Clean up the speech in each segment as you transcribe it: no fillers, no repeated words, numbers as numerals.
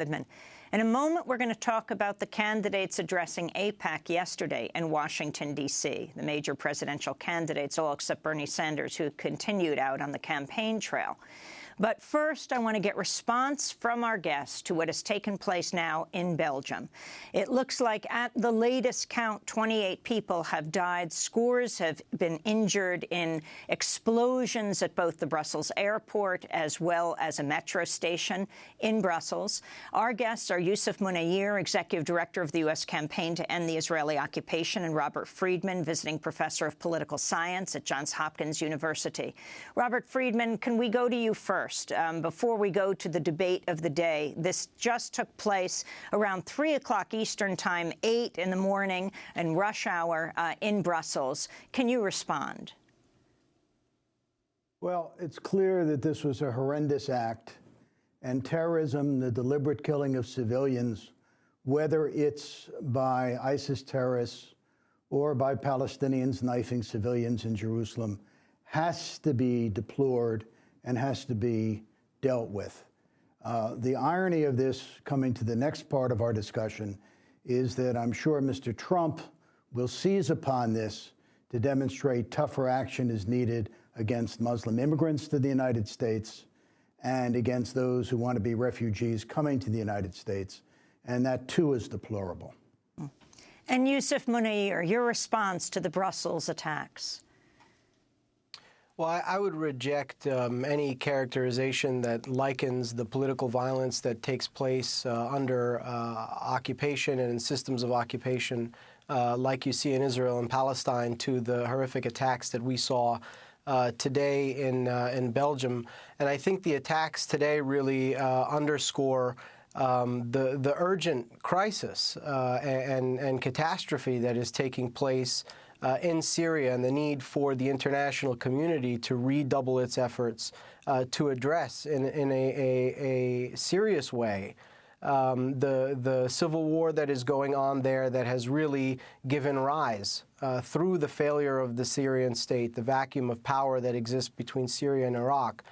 In a moment, we're going to talk about the candidates addressing AIPAC yesterday in Washington, D.C., the major presidential candidates, all except Bernie Sanders, who continued out on the campaign trail. But first, I want to get response from our guests to what has taken place now in Belgium. It looks like at the latest count, 28 people have died. Scores have been injured in explosions at both the Brussels airport as well as a metro station in Brussels. Our guests are Yousef Munayyer, Executive Director of the U.S. Campaign to End the Israeli Occupation, and Robert Friedman, Visiting Professor of Political Science at Johns Hopkins University. Robert Friedman, can we go to you first? Before we go to the debate of the day, this just took place around 3 o'clock Eastern Time, 8 in the morning, in rush hour in Brussels. Can you respond? Well, it's clear that this was a horrendous act, and terrorism, the deliberate killing of civilians, whether it's by ISIS terrorists or by Palestinians knifing civilians in Jerusalem, has to be deplored and has to be dealt with. The irony of this, coming to the next part of our discussion, is that I'm sure Mr. Trump will seize upon this to demonstrate tougher action is needed against Muslim immigrants to the United States and against those who want to be refugees coming to the United States. And that, too, is deplorable. And Yousef Munayyer, your response to the Brussels attacks? Well, I would reject any characterization that likens the political violence that takes place under occupation and in systems of occupation like you see in Israel and Palestine to the horrific attacks that we saw today in Belgium. And I think the attacks today really underscore the urgent crisis and catastrophe that is taking place in Syria and the need for the international community to redouble its efforts to address in a serious way the civil war that is going on there that has really given rise through the failure of the Syrian state, the vacuum of power that exists between Syria and Iraq,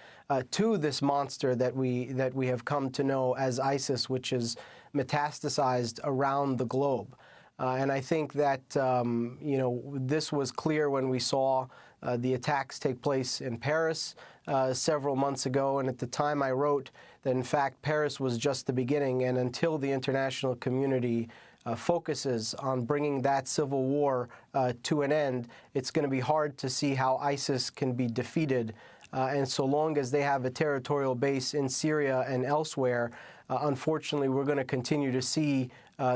to this monster that we have come to know as ISIS, which is metastasized around the globe. And I think that, this was clear when we saw the attacks take place in Paris several months ago. And at the time I wrote that, in fact, Paris was just the beginning. And until the international community focuses on bringing that civil war to an end, it's going to be hard to see how ISIS can be defeated. And so long as they have a territorial base in Syria and elsewhere, unfortunately, we're going to continue to see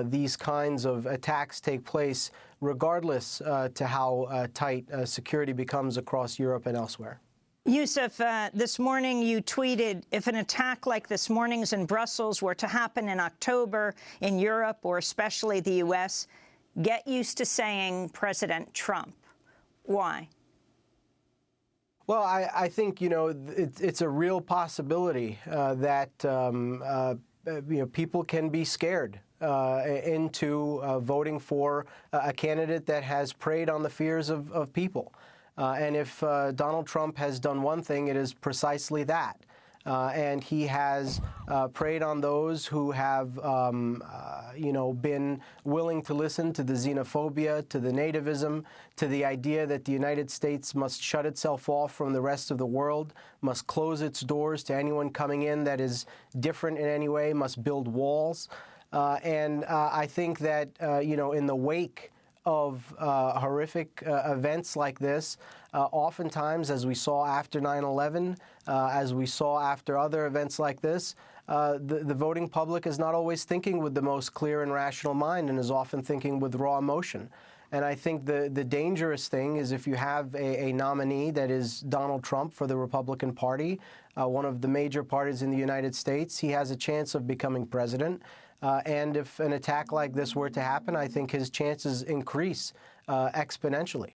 these kinds of attacks take place, regardless to how tight security becomes across Europe and elsewhere. Yousef, this morning you tweeted, if an attack like this morning's in Brussels were to happen in October in Europe, or especially the U.S., get used to saying President Trump. Why? Well, I think, it's a real possibility that, people can be scared into voting for a candidate that has preyed on the fears of people. And if Donald Trump has done one thing, it is precisely that. And he has preyed on those who have, been willing to listen to the xenophobia, to the nativism, to the idea that the United States must shut itself off from the rest of the world, must close its doors to anyone coming in that is different in any way, must build walls. And I think that, in the wake of horrific events like this, oftentimes, as we saw after 9/11, as we saw after other events like this, the voting public is not always thinking with the most clear and rational mind and is often thinking with raw emotion. And I think the dangerous thing is if you have a nominee that is Donald Trump for the Republican Party, one of the major parties in the United States, he has a chance of becoming president. And if an attack like this were to happen, I think his chances increase exponentially.